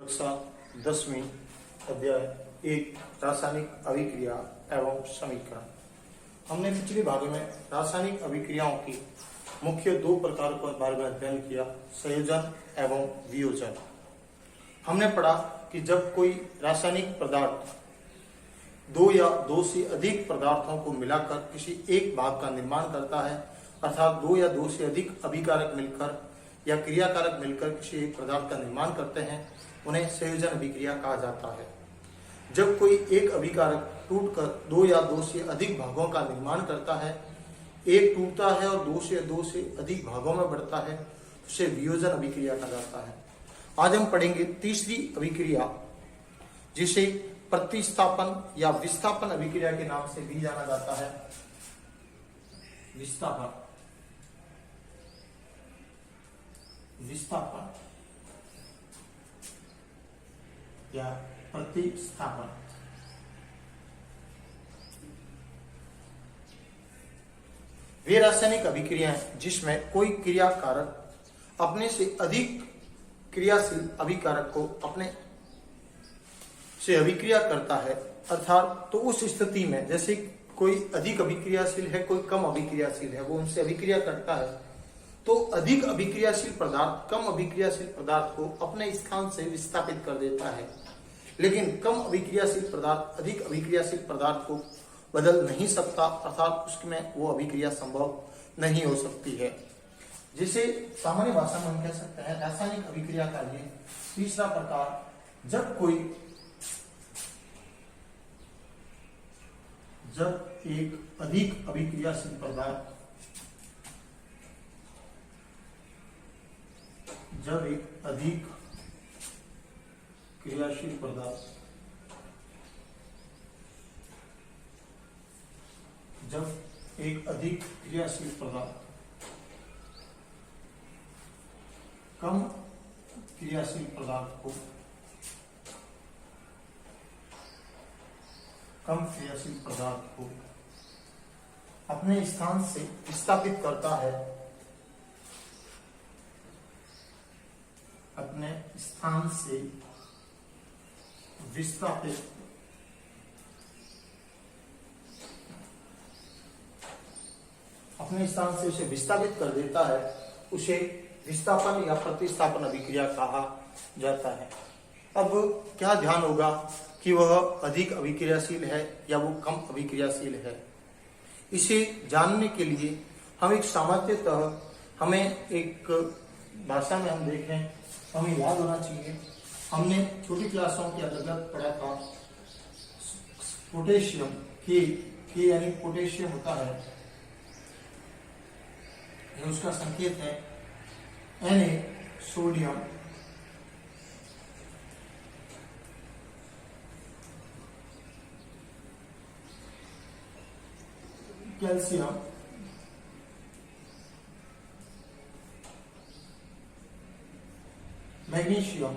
कक्षा 10वीं अध्याय 1 रासायनिक अभिक्रिया एवं समीकरण। हमने पिछले भाग में रासायनिक अभिक्रियाओं की मुख्य दो प्रकार के बारे में अध्ययन किया, संयोजन एवं वियोजन। हमने पढ़ा कि जब कोई रासायनिक पदार्थ दो या दो से अधिक पदार्थों को मिलाकर किसी एक भाग का निर्माण करता है, अर्थात दो या दो से अधिक अभिकारक मिलकर या क्रियाकारक मिलकर किसी एक पदार्थ का निर्माण करते हैं, उन्हें संयोजन अभिक्रिया कहा जाता है। जब कोई एक अभिकारक टूटकर दो या दो से अधिक भागों का निर्माण करता है, एक टूटता है और दो से अधिक भागों में बढ़ता है, उसे वियोजन अभिक्रिया कहा जाता है। आज हम पढ़ेंगे तीसरी अभिक्रिया, जिसे प्रतिस्थापन या विस्थापन अभिक्रिया के नाम से भी जाना जाता है। विस्थापन या प्रतिस्थापन। वे रासायनिक अभिक्रियाएं जिसमें कोई क्रियाकारक अपने से अधिक क्रियाशील अभिकारक को अपने से अभिक्रिया करता है, अर्थात तो उस स्थिति में जैसे कोई अधिक अभिक्रियाशील है, कोई कम अभिक्रियाशील है, वो उनसे अभिक्रिया करता है, तो अधिक अभिक्रियाशील पदार्थ कम अभिक्रियाशील पदार्थ को अपने स्थान से विस्थापित कर देता है, लेकिन कम अभिक्रियाशील पदार्थ अधिक अभिक्रियाशील पदार्थ को बदल नहीं सकता, अर्थात उसमें वो अभिक्रिया संभव नहीं हो सकती है। जिसे सामान्य भाषा में हम कह सकते हैं रासायनिक अभिक्रिया का ये तीसरा प्रकार, जब एक अधिक अभिक्रियाशील पदार्थ जब एक अधिक क्रियाशील पदार्थ कम क्रियाशील पदार्थ को अपने स्थान से विस्थापित करता है, अपने स्थान से उसे विस्थापित कर देता है, उसे विस्थापन या प्रतिस्थापन अभिक्रिया कहा जाता है। अब क्या ध्यान होगा कि वह अधिक अभिक्रियाशील है या वो कम अभिक्रियाशील है। इसे जानने के लिए हम एक सामान्यतः हमें एक भाषा में हम देखें, हमें याद होना चाहिए, हमने छोटी क्लासों के अलग अलग पढ़ा था पोटेशियम के यानी पोटेशियम होता है, उसका संकेत है Na, sodium, calcium, magnesium,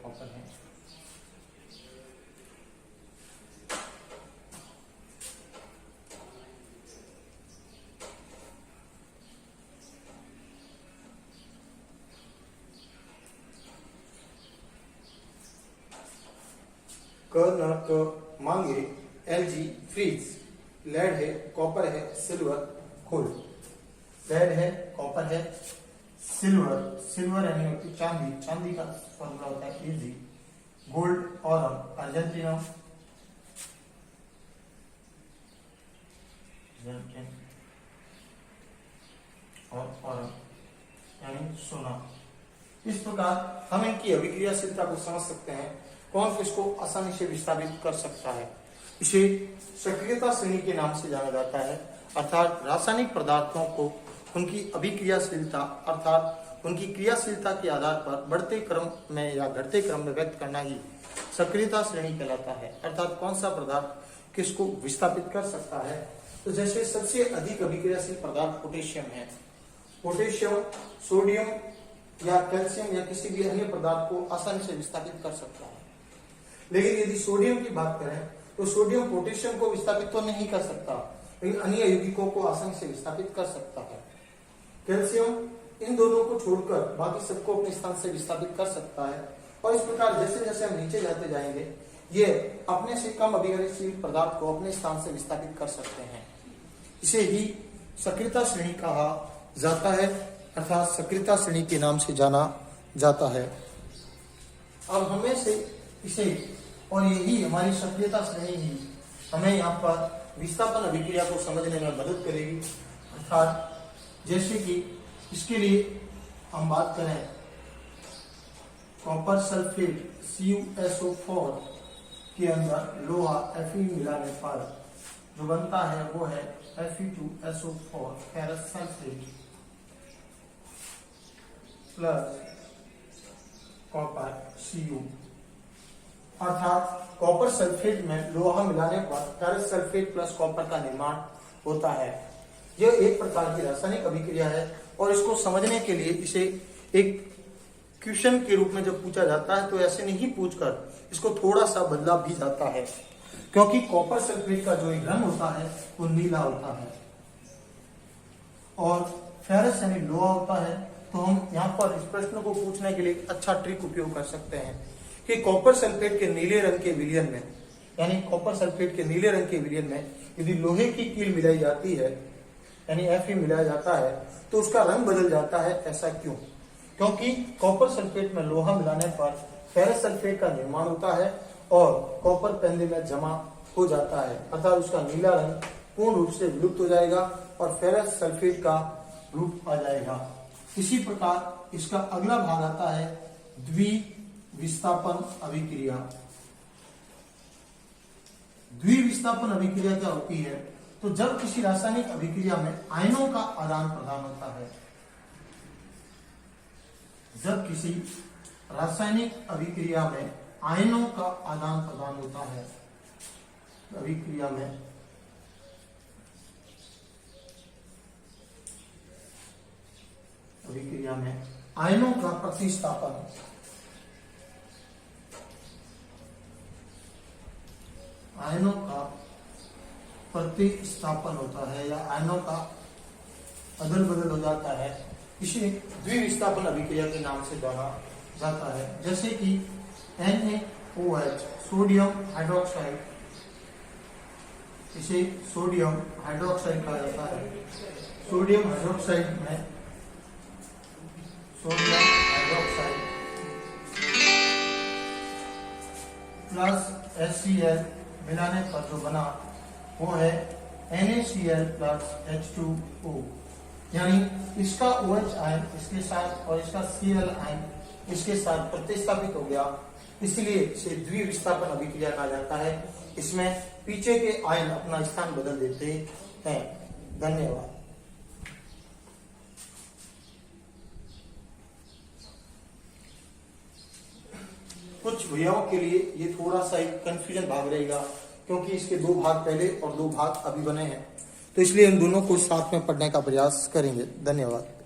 copper है। क न क मांगे, LG फ्रीज, लेड है, कॉपर है, सिल्वर, गोल्ड। लेड है, कॉपर है, सिल्वर, सिल्वर यानी होती चांदी, चांदी का फॉर्मूला होता है Ag, गोल्ड और अर्जेंटीना, और यानी सोना। इस प्रकार हम इनकी अभिक्रियाशीलता को समझ सकते हैं। कौन किसको आसानी से विस्थापित कर सकता है, इसे सक्रियता श्रेणी के नाम से जाना जाता है। अर्थात रासायनिक पदार्थों को उनकी अभिक्रियाशीलता अर्थात उनकी क्रियाशीलता के आधार पर बढ़ते क्रम में या घटते क्रम में व्यक्त करना ही सक्रियता श्रेणी कहलाता है। अर्थात कौन सा पदार्थ किसको विस्थापित कर सकता है। तो जैसे सबसे अधिक अभिक्रियाशील पदार्थ पोटेशियम है। पोटेशियम सोडियम या कैल्शियम या किसी भी अन्य पदार्थ को आसानी से विस्थापित कर सकता है। लेकिन यदि सोडियम की बात करें तो सोडियम पोटेशियम को विस्थापित तो नहीं कर सकता, लेकिन अन्य यौगिकों को आसानी से विस्थापित कर सकता है। कैल्शियम इन दोनों को छोड़कर बाकी सबको अपने स्थान से विस्थापित कर सकता है। और इस प्रकार जैसे जैसे हम नीचे जाते जाएंगे ये अपने से कम अभिक्रियाशील पदार्थ को अपने स्थान से विस्थापित कर सकते हैं। इसे ही सक्रियता श्रेणी कहा जाता है, अर्थात सक्रियता श्रेणी के नाम से जाना जाता है। अब हमें से इसे और यही हमारी सक्रियता श्रेणी ही हमें यहाँ पर विस्थापन अभिक्रिया को समझने में मदद करेगी। अर्थात जैसे कि इसके लिए हम बात करें कॉपर सल्फेट CuSO4 के अंदर लोहा Fe मिलाने पर जो बनता है वो है Fe2SO4 ferrous sulphate plus copper Cu। अर्थात कॉपर सल्फेट में लोहा मिलाने पर फेरस सल्फेट प्लस कॉपर का निर्माण होता है। यह एक प्रकार की रासायनिक अभिक्रिया है और इसको समझने के लिए इसे एक क्वेश्चन के रूप में जब पूछा जाता है तो ऐसे नहीं पूछकर इसको थोड़ा सा बदला भी जाता है, क्योंकि कॉपर सल्फेट का जो एक रंग होता है वो नीला होता है और फेरस यानी लोहा होता है। तो हम यहाँ पर इस प्रश्न को पूछने के लिए अच्छा ट्रिक उपयोग कर सकते हैं कि कॉपर सल्फेट के नीले रंग के विलयन में यानी कॉपर सल्फेट के नीले रंग के विलयन में यदि लोहे की कील मिलाई जाती है यानी Fe मिलाया जाता है तो उसका रंग बदल जाता है। ऐसा क्यों? क्योंकि कॉपर सल्फेट में लोहा मिलाने पर फेरस सल्फेट का निर्माण होता है और कॉपर पेंदे में जमा हो जाता है, अर्थात उसका नीला रंग पूर्ण रूप से विलुप्त हो जाएगा और फेरस सल्फेट का रूप आ जाएगा। इसी प्रकार इसका अगला भाग आता है द्विविस्थापन अभिक्रिया। द्विविस्थापन अभिक्रिया क्या होती है? तो जब किसी रासायनिक अभिक्रिया में आयनों का आदान प्रदान होता है, जब किसी रासायनिक अभिक्रिया में आयनों का आदान प्रदान होता है, अभिक्रिया में आयनों का प्रतिस्थापन, आयनों का प्रतिस्थापन होता है या आयनों का अदल बदल हो जाता है, इसे द्विविस्थापन अभिक्रिया के नाम से जाना जाता है। जैसे कि NaOH सोडियम हाइड्रोक्साइड, इसे सोडियम हाइड्रोक्साइड कहा जाता है। सोडियम हाइड्रोक्साइड में सोडियम हाइड्रोक्साइड प्लस HCl मिलाने पर जो बना वो है NaCl प्लस H2O, यानी इसका OH आयन इसके साथ और इसका Cl आयन इसके साथ प्रतिस्थापित हो गया, इसलिए इसे द्विविस्थापन अभिक्रिया कहा जाता है। इसमें पीछे के आयन अपना स्थान बदल देते हैं। धन्यवाद। कुछ भैयाओं के लिए ये थोड़ा सा एक कंफ्यूजन भाग रहेगा, क्योंकि इसके दो भाग पहले और दो भाग अभी बने हैं, तो इसलिए इन दोनों को साथ में पढ़ने का प्रयास करेंगे। धन्यवाद।